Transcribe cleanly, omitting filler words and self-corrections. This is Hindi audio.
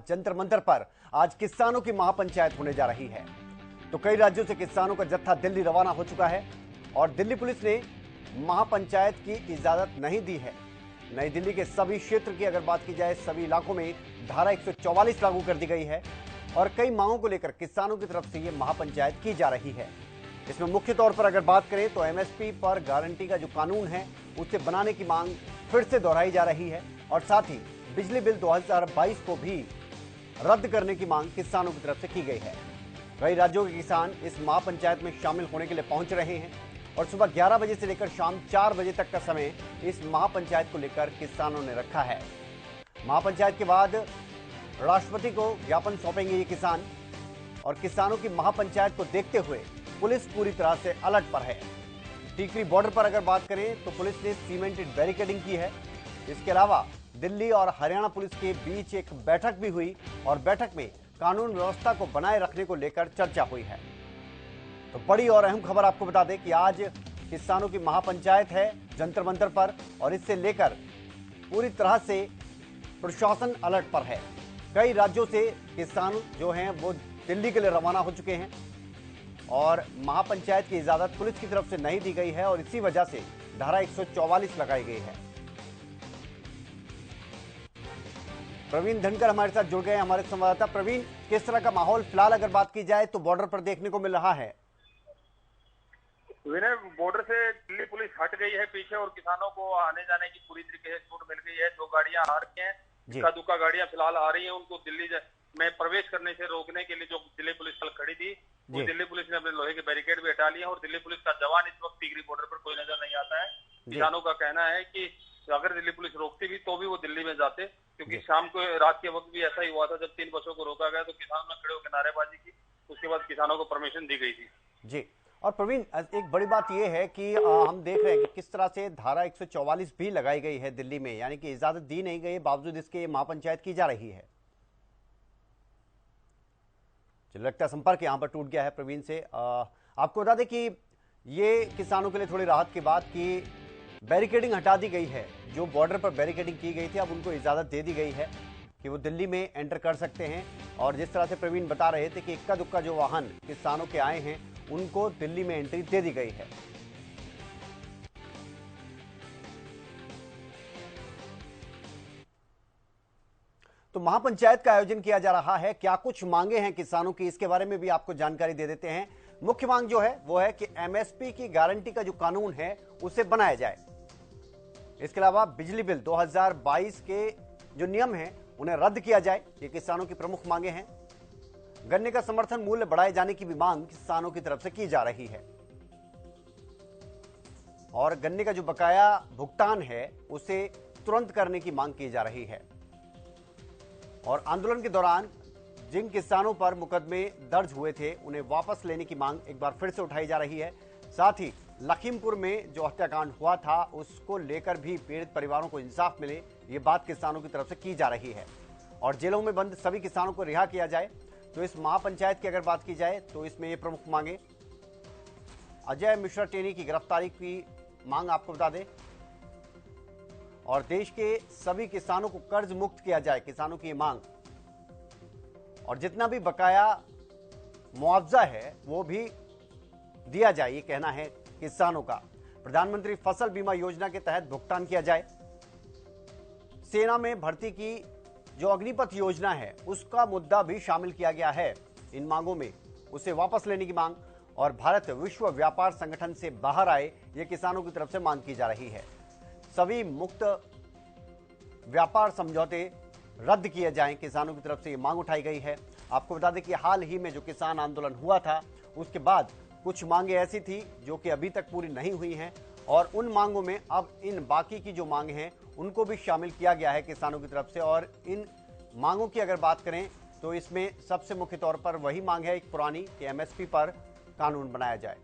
जंतर मंतर पर आज किसानों की महापंचायत होने जा रही है। तो कई राज्यों से किसानों का जत्था दिल्ली रवाना हो चुका है और दिल्ली पुलिस ने महापंचायत की इजाजत नहीं दी है। नई दिल्ली के सभी क्षेत्र की अगर बात की जाए, सभी इलाकों में धारा 144 लागू कर दी गई है और कई मांगों को लेकर किसानों की तरफ से ये महापंचायत की जा रही है। इसमें मुख्य तौर पर अगर बात करें तो एमएसपी पर गारंटी का जो कानून है उसे बनाने की मांग फिर से दोहराई जा रही है और साथ ही बिजली बिल 2022 को भी रद्द करने की मांग किसानों की तरफ से की गई है। कई राज्यों के किसान इस महापंचायत में शामिल होने के लिए पहुंच रहे हैं और सुबह 11 बजे से लेकर शाम 4 बजे तक का समय इस महापंचायत को लेकर किसानों ने रखा है। महापंचायत के बाद राष्ट्रपति को ज्ञापन सौंपेंगे ये किसान और किसानों की महापंचायत को देखते हुए पुलिस पूरी तरह से अलर्ट पर है। टीकरी बॉर्डर पर अगर बात करें तो पुलिस ने सीमेंटेड बैरिकेडिंग की है। इसके अलावा दिल्ली और हरियाणा पुलिस के बीच एक बैठक भी हुई और बैठक में कानून व्यवस्था को बनाए रखने को लेकर चर्चा हुई है। तो बड़ी और अहम खबर आपको बता दें कि आज किसानों की महापंचायत है जंतर मंतर पर और इससे लेकर पूरी तरह से प्रशासन अलर्ट पर है। कई राज्यों से किसान जो हैं वो दिल्ली के लिए रवाना हो चुके हैं और महापंचायत की इजाजत पुलिस की तरफ से नहीं दी गई है और इसी वजह से धारा 144 लगाई गई है। प्रवीण धनकर हमारे साथ जुड़ गए, हमारे संवाददाता। प्रवीण, किस तरह का माहौल फिलहाल अगर बात की जाए तो बॉर्डर पर देखने को मिल रहा है? विनय, बॉर्डर से दिल्ली पुलिस हट गई है पीछे और किसानों को आने जाने की पूरी तरीके से छूट मिल गई है। जो गाड़ियां आ रही हैं, इक्का दुक्का गाड़ियां फिलहाल आ रही हैं, उनको दिल्ली में प्रवेश करने से रोकने के लिए जो दिल्ली पुलिस कल खड़ी थी, वो दिल्ली पुलिस ने अपने लोहे के बैरिकेड भी हटा लिए और दिल्ली पुलिस का जवान इस वक्त टीकरी बॉर्डर पर कोई नजर नहीं आता है। किसानों का कहना है कि अगर दिल्ली पुलिस रोकती भी तो भी वो दिल्ली में जाते, क्योंकि शाम को रात के वक्त भी ऐसा ही हुआ था जब 3 बसों को रोका गया तो किसानों ने खड़े होकर नारेबाजी की, उसके बाद किसानों को परमिशन दी गई थी। जी, और प्रवीण, एक बड़ी बात यह है कि हम देख रहे हैं कि किस तरह से धारा 144 भी लगाई गई है दिल्ली में, यानी कि इजाजत दी नहीं गई, बावजूद इसके महापंचायत की जा रही है। चलो, लगता है संपर्क यहां पर टूट गया है प्रवीण से। आपको बता दें कि ये किसानों के लिए थोड़ी राहत की बात कि बैरिकेडिंग हटा दी गई है। जो बॉर्डर पर बैरिकेडिंग की गई थी अब उनको इजाजत दे दी गई है कि वो दिल्ली में एंटर कर सकते हैं और जिस तरह से प्रवीण बता रहे थे कि इक्का दुक्का जो वाहन किसानों के आए हैं उनको दिल्ली में एंट्री दे दी गई है। तो महापंचायत का आयोजन किया जा रहा है, क्या कुछ मांगे हैं किसानों की, इसके बारे में भी आपको जानकारी दे देते हैं। मुख्य मांग जो है वो है कि एमएसपी की गारंटी का जो कानून है उसे बनाया जाए। इसके अलावा बिजली बिल 2022 के जो नियम हैं उन्हें रद्द किया जाए, ये किसानों की प्रमुख मांगे हैं। गन्ने का समर्थन मूल्य बढ़ाए जाने की भी मांग किसानों की तरफ से की जा रही है और गन्ने का जो बकाया भुगतान है उसे तुरंत करने की मांग की जा रही है। और आंदोलन के दौरान जिन किसानों पर मुकदमे दर्ज हुए थे उन्हें वापस लेने की मांग एक बार फिर से उठाई जा रही है। साथ ही लखीमपुर में जो हत्याकांड हुआ था उसको लेकर भी पीड़ित परिवारों को इंसाफ मिले, ये बात किसानों की तरफ से की जा रही है और जेलों में बंद सभी किसानों को रिहा किया जाए। तो इस महापंचायत की अगर बात की जाए तो इसमें ये प्रमुख मांगे, अजय मिश्रा टेनी की गिरफ्तारी की मांग आपको बता दें और देश के सभी किसानों को कर्ज मुक्त किया जाए, किसानों की मांग, और जितना भी बकाया मुआवजा है वो भी दिया जाए, ये कहना है किसानों का। प्रधानमंत्री फसल बीमा योजना के तहत भुगतान किया जाए। सेना में भर्ती की जो अग्निपथ योजना है उसका मुद्दा भी शामिल किया गया है इन मांगों में, उसे वापस लेने की मांग और भारत विश्व व्यापार संगठन से बाहर आए, ये किसानों की तरफ से मांग की जा रही है। सभी मुक्त व्यापार समझौते रद्द किए जाएं, किसानों की तरफ से ये मांग उठाई गई है। आपको बता दें कि हाल ही में जो किसान आंदोलन हुआ था उसके बाद कुछ मांगे ऐसी थी जो कि अभी तक पूरी नहीं हुई हैं और उन मांगों में अब इन बाकी की जो मांगे हैं उनको भी शामिल किया गया है किसानों की तरफ से। और इन मांगों की अगर बात करें तो इसमें सबसे मुख्य तौर पर वही मांग है एक पुरानी कि एमएसपी पर कानून बनाया जाए।